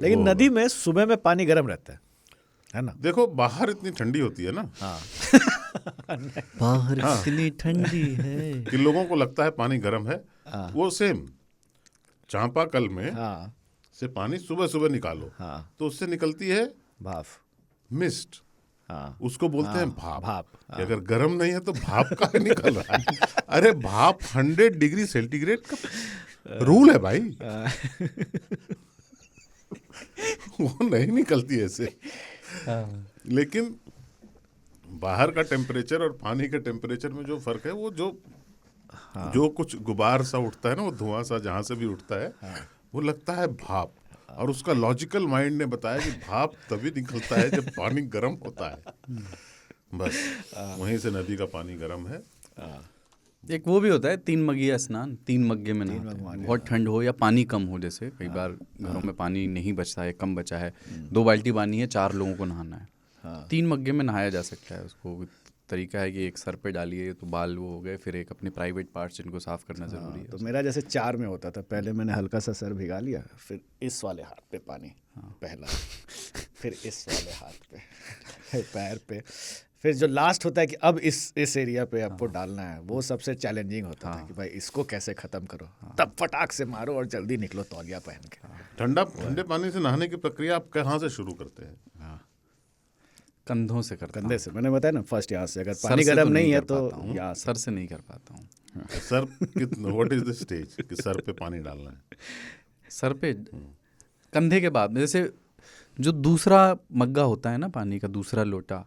लेकिन नदी में सुबह में पानी गर्म रहता है ना? देखो बाहर इतनी ठंडी होती है ना, बाहर इतनी ठंडी है कि लोगों को लगता है पानी गर्म है। वो सेम चांपाकल में से पानी सुबह सुबह निकालो तो उससे निकलती है भाप, मिस्ट, उसको बोलते हैं भाप। कि अगर गर्म नहीं है तो भाप का निकल रहा है। अरे भाप 100 डिग्री सेंटीग्रेड का रूल है भाई। वो नहीं निकलती ऐसे। लेकिन बाहर का टेम्परेचर और पानी के टेम्परेचर में जो फर्क है, वो जो कुछ गुबार सा उठता है ना, वो धुआं सा जहां से भी उठता है, वो लगता है भाप। और उसका लॉजिकल माइंड ने बताया कि भाप तभी निकलता है जब पानी गर्म होता है। बस वहीं से नदी का पानी गर्म है। एक वो भी होता है 3 मग्गिया स्नान, 3 मग्गे में नहाते हैं। बहुत ठंड हो या पानी कम हो, जैसे कई बार घरों में पानी नहीं बचता है, कम बचा है, 2 बाल्टी पानी है, 4 लोगों को नहाना है, 3 मग्गे में नहाया जा सकता है। उसको तरीका है कि एक सर पे डालिए तो बाल वो हो गए, फिर एक अपने प्राइवेट पार्ट्स इनको साफ करना जरूरी है। तो मेरा जैसे 4 में होता था, पहले मैंने हल्का सा सर भिगा लिया, फिर इस वाले हाथ पे पानी पहला, फिर इस वाले हाथ पे, पैर पे, फिर जो लास्ट होता है कि अब इस एरिया पे आपको डालना है, वो सबसे चैलेंजिंग होता था कि भाई इसको कैसे खत्म करो। तब फटाक से मारो और जल्दी निकलो तौलिया पहन के। ठंडे पानी से नहाने की प्रक्रिया आप कहाँ से शुरू करते हैं? कंधों से करता हूं। कंधे से, मैंने बताया ना, फर्स्ट यहाँ से। अगर पानी गर्म नहीं है तो यहाँ सर से नहीं कर पाता हूँ। Sir what is the stage कि सर पे पानी डालना है? सर पे, कंधे के बाद में, जैसे जो दूसरा मग्गा होता है ना पानी का, दूसरा लोटा,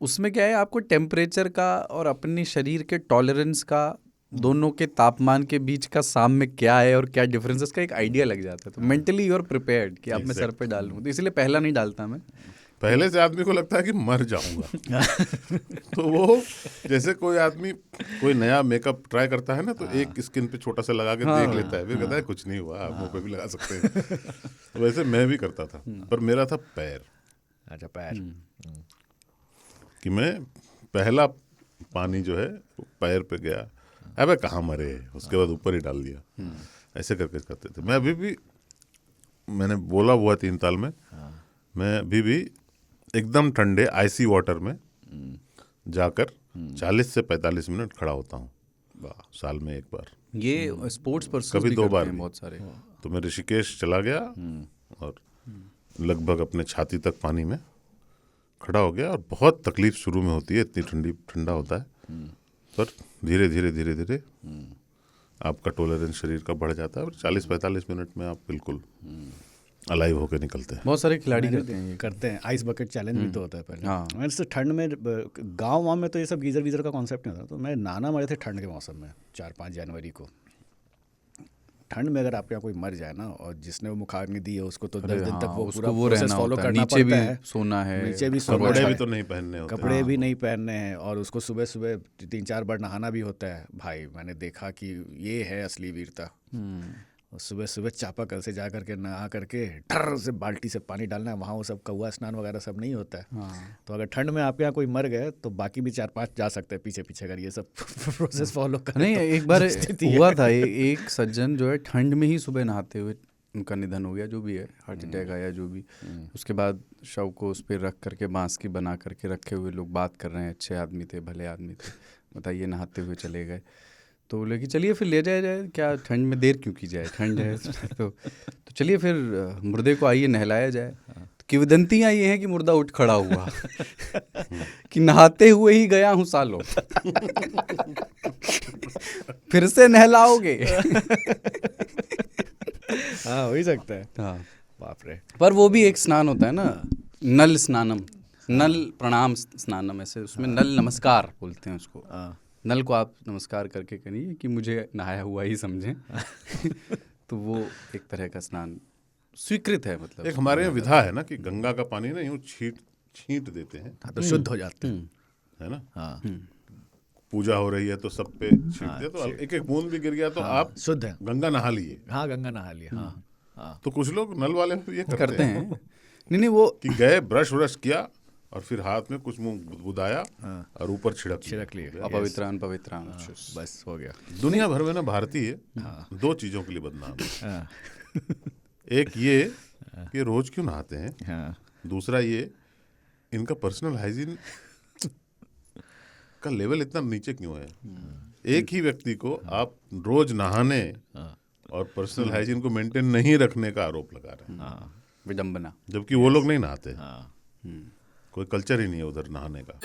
उसमें क्या है, आपको टेम्परेचर का और अपने शरीर के टॉलरेंस का, दोनों के तापमान के बीच का साम्य क्या है और क्या डिफरेंसेस का एक आइडिया लग जाता है। तो मेंटली यू आर प्रिपेयर्ड कि अब मैं सर पे डाल लूँ, तो इसलिए पहला नहीं डालता मैं। पहले से आदमी को लगता है कि मर जाऊंगा। तो वो जैसे कोई आदमी कोई नया मेकअप ट्राई करता है ना, तो एक स्किन पे छोटा सा लगा के देख लेता है, फिर कहता है कुछ नहीं हुआ, मुंह पे भी लगा सकते हैं। तो वैसे मैं भी करता था, पर मेरा था पैर। अच्छा, पैर। कि मैं पहला पानी जो है पैर पे गया, अबे कहाँ मरे, उसके बाद ऊपर ही डाल दिया। ऐसे करके करते थे। मैं अभी भी, मैंने बोला हुआ 3 ताल में, मैं अभी भी एकदम ठंडे आइसी वाटर में जाकर 40 से 45 मिनट खड़ा होता हूँ साल में एक बार। ये स्पोर्ट्स पर्सन कभी 2 बार बहुत सारे। तो मैं ऋषिकेश चला गया और लगभग अपने छाती तक पानी में खड़ा हो गया। और बहुत तकलीफ शुरू में होती है, इतनी ठंडा होता है, पर धीरे धीरे आपका टॉलरेंस शरीर का बढ़ जाता है और 40-45 मिनट में आप बिल्कुल अलाइव होकर निकलते हैं। बहुत सारे खिलाड़ी करते हैं। आइस बकेट चैलेंज भी तो होता है पहले। मैं तो ठंड में, गाँव में तो ये सब गीजर वीजर का कॉन्सेप्ट नहीं होता, तो मैं नहाना मरे थे ठंड के मौसम में 4-5 जनवरी को। ठंड में अगर आपके यहाँ कोई मर जाए ना, और जिसने वो मुखाग्नि दी है उसको तो 10 दिन तक वो पूरा प्रोसेस फॉलो करना पड़ता है। सोना है, नीचे भी कपड़े भी तो नहीं पहनने होते, कपड़े भी नहीं पहनने हैं, और उसको सुबह सुबह 3-4 बार नहाना भी होता है। भाई मैंने देखा कि ये है असली वीरता। सुबह सुबह चापाकल से जा करके नहा करके ठर से बाल्टी से पानी डालना है। वहाँ वो सब कौवा स्नान वगैरह सब नहीं होता है। तो अगर ठंड में आपके यहाँ कोई मर गए तो बाकी भी 4-5 जा सकते हैं पीछे पीछे, अगर ये सब प्रोसेस फॉलो करें। नहीं, एक बार हुआ था, एक सज्जन जो है ठंड में ही सुबह नहाते हुए उनका निधन हो गया, जो भी है, हार्ट अटैक आया जो भी। उसके बाद शव को उस पर रख करके, बांस की बना करके रखे हुए, लोग बात कर रहे हैं, अच्छे आदमी थे, भले आदमी थे, बताइए नहाते हुए चले गए। तो बोले कि चलिए फिर ले जाया जाए, क्या ठंड में देर क्यों की जाए, ठंड है। तो चलिए फिर मुर्दे को आइए नहलाया जाए। तो किंवदंतियाँ ये हैं कि मुर्दा उठ खड़ा हुआ कि नहाते हुए ही गया हूँ सालों, फिर से नहलाओगे। हाँ, हो ही सकता है। हाँ, बाप रे। पर वो भी एक स्नान होता है ना, नल स्नानम, नल प्रणाम स्नानम, ऐसे उसमें नल नमस्कार बोलते हैं उसको। नल को आप नमस्कार करके करिए कि मुझे नहाया हुआ ही समझें। तो वो एक तरह का स्नान स्वीकृत है। मतलब एक हमारे यहाँ विधा है ना कि गंगा का पानी ना यूँ छींट देते हैं, तो शुद्ध हो जाते हैं, है ना। हाँ, पूजा हो रही है तो सब पे छींटते, तो एक एक बूंद भी गिर गया तो आप शुद्ध है। गंगा नहा लिए। हाँ, गंगा नहा लिया। हाँ, तो कुछ लोग नल वाले ये करते हैं। नहीं, वो कि गए, ब्रश व्रश किया और फिर हाथ में कुछ मुंह बुदाया और ऊपर छिड़क लिए। अपवित्रान पवित्रान, बस हो गया। दुनिया भर में ना भारतीय 2 चीजों के लिए बदनाम है। एक ये कि ये रोज क्यों नहाते हैं। हाँ दूसरा ये, इनका पर्सनल हाइजीन का लेवल इतना नीचे क्यों है। एक ही व्यक्ति को आप रोज नहाने और पर्सनल हाइजीन को मेंटेन नहीं रखने का आरोप लगा रहे हैं, विडंबना। जबकि वो लोग नहीं नहाते। हाँ कोई कल्चर ही नहीं है उधर नहाने का।